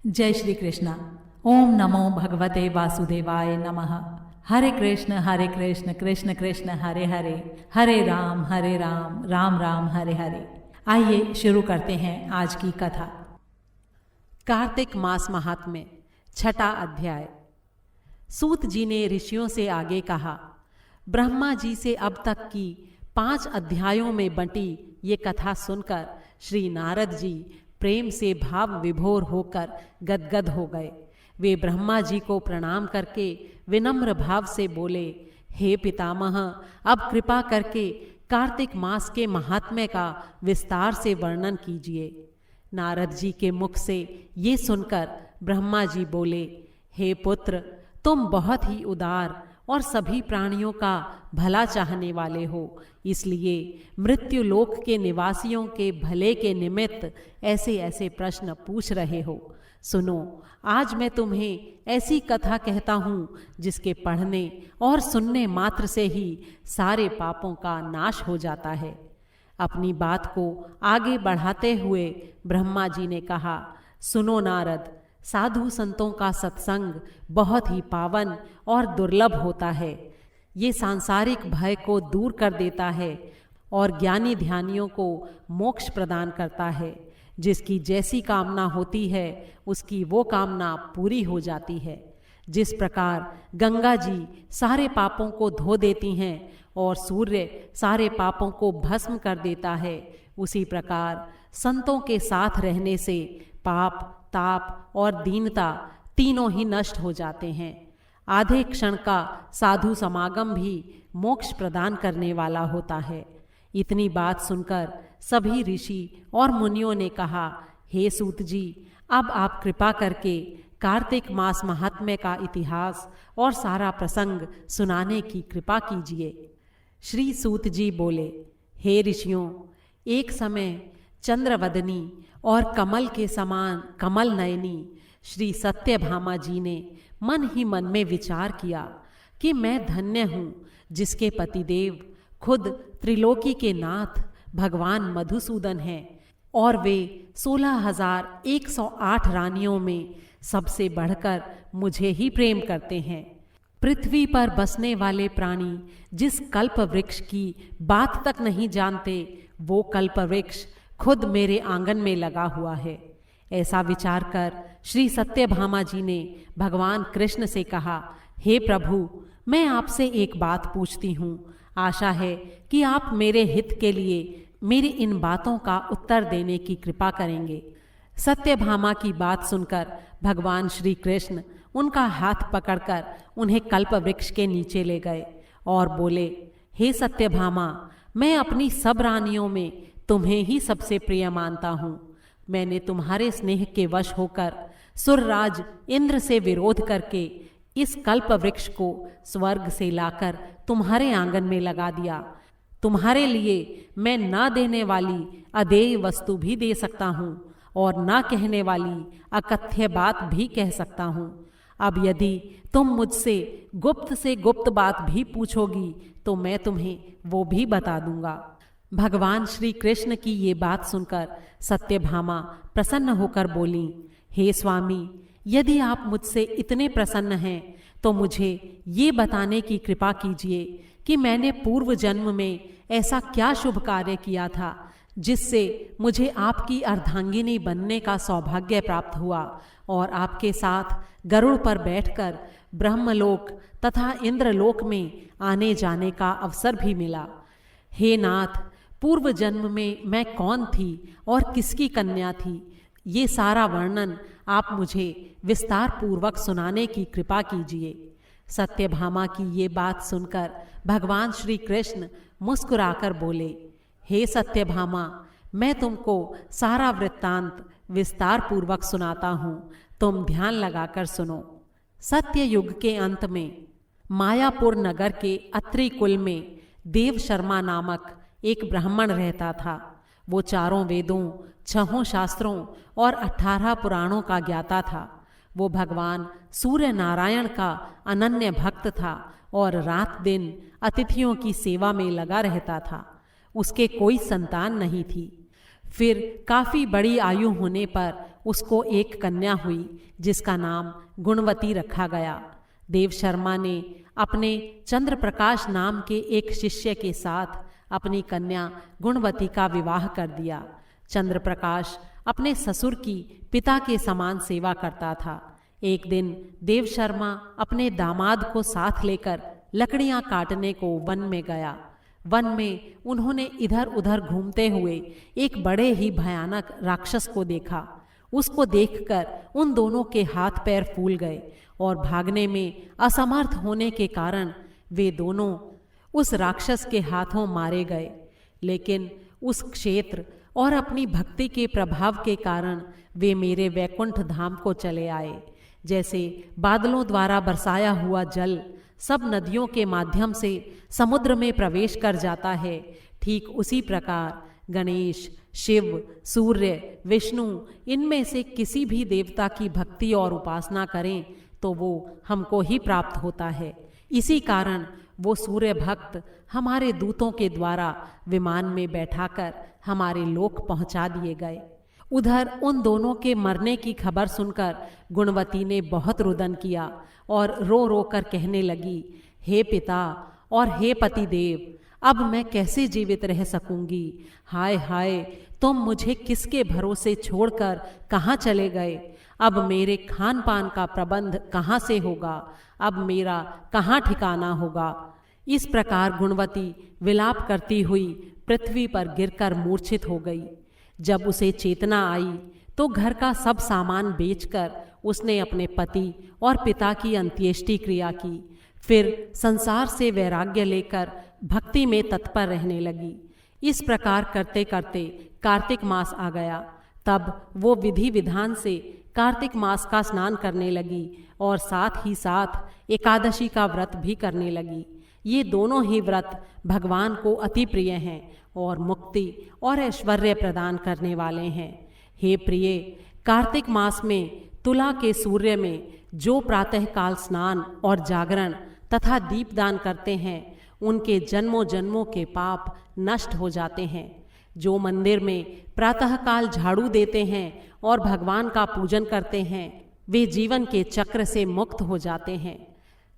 जय श्री कृष्णा। ओम नमो भगवते वासुदेवाय नमः। हरे कृष्ण कृष्ण कृष्ण हरे हरे, हरे राम राम राम हरे हरे। आइए शुरू करते हैं आज की कथा। कार्तिक मास महात्म्य, छठा अध्याय। सूत जी ने ऋषियों से आगे कहा, ब्रह्मा जी से अब तक की 5 अध्यायों में बंटी ये कथा सुनकर श्री नारद जी प्रेम से भाव विभोर होकर गदगद हो गए। वे ब्रह्मा जी को प्रणाम करके विनम्र भाव से बोले, हे पितामह, अब कृपा करके कार्तिक मास के महात्म्य का विस्तार से वर्णन कीजिए। नारद जी के मुख से ये सुनकर ब्रह्मा जी बोले, हे पुत्र, तुम बहुत ही उदार और सभी प्राणियों का भला चाहने वाले हो, इसलिए मृत्यु लोक के निवासियों के भले के निमित्त ऐसे ऐसे प्रश्न पूछ रहे हो। सुनो, आज मैं तुम्हें ऐसी कथा कहता हूँ जिसके पढ़ने और सुनने मात्र से ही सारे पापों का नाश हो जाता है। अपनी बात को आगे बढ़ाते हुए ब्रह्मा जी ने कहा, सुनो नारद, साधु संतों का सत्संग बहुत ही पावन और दुर्लभ होता है। ये सांसारिक भय को दूर कर देता है और ज्ञानी ध्यानियों को मोक्ष प्रदान करता है। जिसकी जैसी कामना होती है उसकी वो कामना पूरी हो जाती है। जिस प्रकार गंगा जी सारे पापों को धो देती हैं और सूर्य सारे पापों को भस्म कर देता है, उसी प्रकार संतों के साथ रहने से पाप, ताप और दीनता तीनों ही नष्ट हो जाते हैं। आधे क्षण का साधु समागम भी मोक्ष प्रदान करने वाला होता है। इतनी बात सुनकर सभी ऋषि और मुनियों ने कहा, हे सूत जी, अब आप कृपा करके कार्तिक मास महात्म्य का इतिहास और सारा प्रसंग सुनाने की कृपा कीजिए। श्री सूत जी बोले, हे ऋषियों, एक समय चंद्रवदनी और कमल के समान कमल नयनी श्री सत्यभामा जी ने मन ही मन में विचार किया कि मैं धन्य हूँ जिसके पतिदेव खुद त्रिलोकी के नाथ भगवान मधुसूदन हैं और वे 16,108 रानियों में सबसे बढ़कर मुझे ही प्रेम करते हैं। पृथ्वी पर बसने वाले प्राणी जिस कल्प वृक्ष की बात तक नहीं जानते, वो कल्प वृक्ष खुद मेरे आंगन में लगा हुआ है। ऐसा विचार कर श्री सत्यभामा जी ने भगवान कृष्ण से कहा, हे प्रभु, मैं आपसे एक बात पूछती हूँ। आशा है कि आप मेरे हित के लिए मेरी इन बातों का उत्तर देने की कृपा करेंगे। सत्यभामा की बात सुनकर भगवान श्री कृष्ण उनका हाथ पकड़कर उन्हें कल्प वृक्ष के नीचे ले गए और बोले, हे सत्यभामा, मैं अपनी सब रानियों में तुम्हें ही सबसे प्रिय मानता हूँ। मैंने तुम्हारे स्नेह के वश होकर सुरराज इंद्र से विरोध करके इस कल्प वृक्ष को स्वर्ग से लाकर तुम्हारे आंगन में लगा दिया। तुम्हारे लिए मैं ना देने वाली अदेय वस्तु भी दे सकता हूँ और ना कहने वाली अकथ्य बात भी कह सकता हूँ। अब यदि तुम मुझसे गुप्त से गुप्त बात भी पूछोगी तो मैं तुम्हें वो भी बता दूंगा। भगवान श्री कृष्ण की ये बात सुनकर सत्यभामा प्रसन्न होकर बोली, हे स्वामी, यदि आप मुझसे इतने प्रसन्न हैं तो मुझे ये बताने की कृपा कीजिए कि मैंने पूर्व जन्म में ऐसा क्या शुभ कार्य किया था जिससे मुझे आपकी अर्धांगिनी बनने का सौभाग्य प्राप्त हुआ और आपके साथ गरुड़ पर बैठकर ब्रह्मलोक तथा इंद्रलोक में आने जाने का अवसर भी मिला। हे नाथ, पूर्व जन्म में मैं कौन थी और किसकी कन्या थी, ये सारा वर्णन आप मुझे विस्तार पूर्वक सुनाने की कृपा कीजिए। सत्यभामा की ये बात सुनकर भगवान श्री कृष्ण मुस्कुराकर बोले, हे सत्यभामा, मैं तुमको सारा वृत्तांत विस्तार पूर्वक सुनाता हूँ, तुम ध्यान लगाकर सुनो। सत्य युग के अंत में मायापुर नगर के अत्रि कुल में देव शर्मा नामक एक ब्राह्मण रहता था। वो 4 वेदों, 6 शास्त्रों और 18 पुराणों का ज्ञाता था। वो भगवान सूर्य नारायण का अनन्य भक्त था और रात दिन अतिथियों की सेवा में लगा रहता था। उसके कोई संतान नहीं थी। फिर काफ़ी बड़ी आयु होने पर उसको एक कन्या हुई जिसका नाम गुणवती रखा गया। देव शर्मा ने अपने चंद्र प्रकाश नाम के एक शिष्य के साथ अपनी कन्या गुणवती का विवाह कर दिया। चंद्र प्रकाश अपने ससुर की पिता के समान सेवा करता था। एक दिन देव शर्मा अपने दामाद को साथ लेकर लकड़ियां काटने को वन में गया। वन में उन्होंने इधर उधर घूमते हुए एक बड़े ही भयानक राक्षस को देखा। उसको देखकर उन दोनों के हाथ पैर फूल गए और भागने में असमर्थ होने के कारण वे दोनों उस राक्षस के हाथों मारे गए। लेकिन उस क्षेत्र और अपनी भक्ति के प्रभाव के कारण वे मेरे वैकुंठ धाम को चले आए। जैसे बादलों द्वारा बरसाया हुआ जल सब नदियों के माध्यम से समुद्र में प्रवेश कर जाता है, ठीक उसी प्रकार गणेश, शिव, सूर्य, विष्णु इनमें से किसी भी देवता की भक्ति और उपासना करें तो वो हमको ही प्राप्त होता है। इसी कारण वो सूर्य भक्त हमारे दूतों के द्वारा विमान में बैठाकर हमारे लोक पहुंचा दिए गए। उधर उन दोनों के मरने की खबर सुनकर गुणवती ने बहुत रुदन किया और रो रो कर कहने लगी, हे पिता और हे पतिदेव, अब मैं कैसे जीवित रह सकूंगी? हाय हाय, तुम मुझे किसके भरोसे छोड़कर कहाँ चले गए? अब मेरे खान पान का प्रबंध कहाँ से होगा? अब मेरा कहाँ ठिकाना होगा? इस प्रकार गुणवती विलाप करती हुई पृथ्वी पर गिरकर मूर्छित हो गई। जब उसे चेतना आई तो घर का सब सामान बेचकर उसने अपने पति और पिता की अंत्येष्टि क्रिया की। फिर संसार से वैराग्य लेकर भक्ति में तत्पर रहने लगी। इस प्रकार करते करते कार्तिक मास आ गया। तब वो विधि विधान से कार्तिक मास का स्नान करने लगी और साथ ही साथ एकादशी का व्रत भी करने लगी। ये दोनों ही व्रत भगवान को अति प्रिय हैं और मुक्ति और ऐश्वर्य प्रदान करने वाले हैं। हे प्रिय, कार्तिक मास में तुला के सूर्य में जो प्रातःकाल स्नान और जागरण तथा दीपदान करते हैं उनके जन्मों जन्मों के पाप नष्ट हो जाते हैं। जो मंदिर में प्रातःकाल झाड़ू देते हैं और भगवान का पूजन करते हैं वे जीवन के चक्र से मुक्त हो जाते हैं।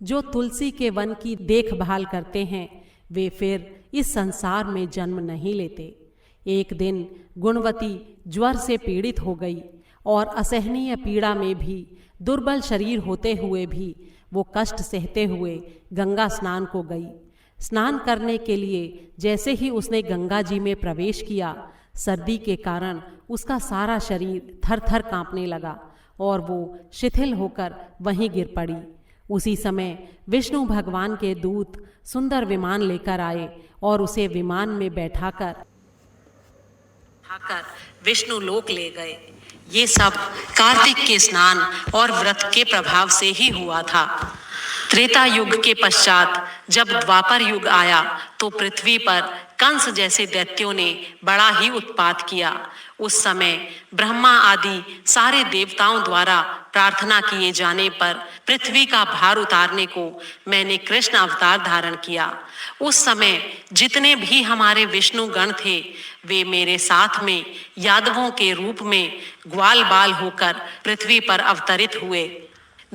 जो तुलसी के वन की देखभाल करते हैं वे फिर इस संसार में जन्म नहीं लेते। एक दिन गुणवती ज्वर से पीड़ित हो गई और असहनीय पीड़ा में भी दुर्बल शरीर होते हुए भी वो कष्ट सहते हुए गंगा स्नान को गई। स्नान करने के लिए जैसे ही उसने गंगा जी में प्रवेश किया, सर्दी के कारण उसका सारा शरीर थर थर कांपने लगा और वो शिथिल होकर वहीं गिर पड़ी। उसी समय विष्णु भगवान के दूत सुंदर विमान लेकर आए और उसे विमान में बैठाकर विष्णु लोक ले गए। ये सब कार्तिक के स्नान और व्रत के प्रभाव से ही हुआ था। त्रेता युग के पश्चात जब द्वापर युग आया तो पृथ्वी पर कंस जैसे दैत्यों ने बड़ा ही उत्पात किया। उस समय ब्रह्मा आदि सारे देवताओं द्वारा प्रार्थना किए जाने पर पृथ्वी का भार उतारने को मैंने कृष्ण अवतार धारण किया। उस समय जितने भी हमारे विष्णु गण थे वे मेरे साथ में यादवों के रूप में ग्वाल बाल होकर पृथ्वी पर अवतरित हुए।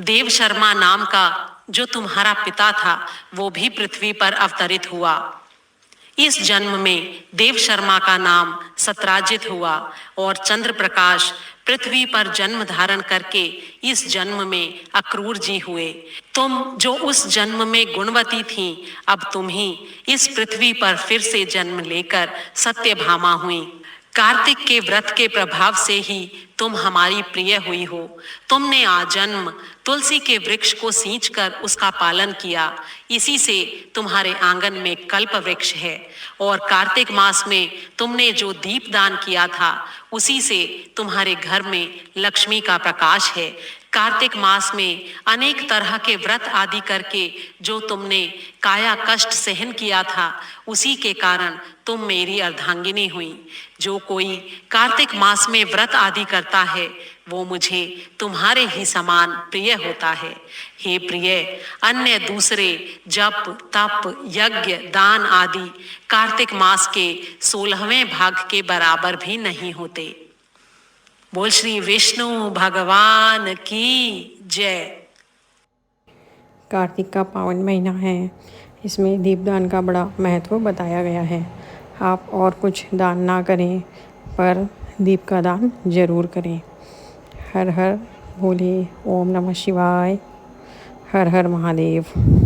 देव शर्मा नाम का जो तुम्हारा पिता था वो भी पृथ्वी पर अवतरित हुआ। इस जन्म में देव शर्मा का नाम सत्राजित हुआ और चंद्र प्रकाश पृथ्वी पर जन्म धारण करके इस जन्म में अक्रूर जी हुए। तुम जो उस जन्म में गुणवती थीं, अब तुम ही इस पृथ्वी पर फिर से जन्म लेकर सत्यभामा हुई। कार्तिक के व्रत के प्रभाव से ही तुम हमारी प्रिय हुई हो। तुमने आजन्म तुलसी के वृक्ष को सींचकर उसका पालन किया, इसी से तुम्हारे आंगन में कल्प वृक्ष है। और कार्तिक मास में तुमने जो दीप दान किया था उसी से तुम्हारे घर में लक्ष्मी का प्रकाश है। कार्तिक मास में अनेक तरह के व्रत आदि करके जो तुमने काया कष्ट सहन किया था उसी के कारण तुम मेरी अर्धांगिनी हुई। जो कोई कार्तिक मास में व्रत आदि करता है वो मुझे तुम्हारे ही समान प्रिय होता है। हे प्रिय, अन्य दूसरे जप तप यज्ञ दान आदि कार्तिक मास के 16वें भाग के बराबर भी नहीं होते। बोल श्री विष्णु भगवान की जय। कार्तिक का पावन महीना है, इसमें दीपदान का बड़ा महत्व बताया गया है। आप और कुछ दान ना करें पर दीप का दान जरूर करें। हर हर भोले, ओम नमः शिवाय, हर हर महादेव।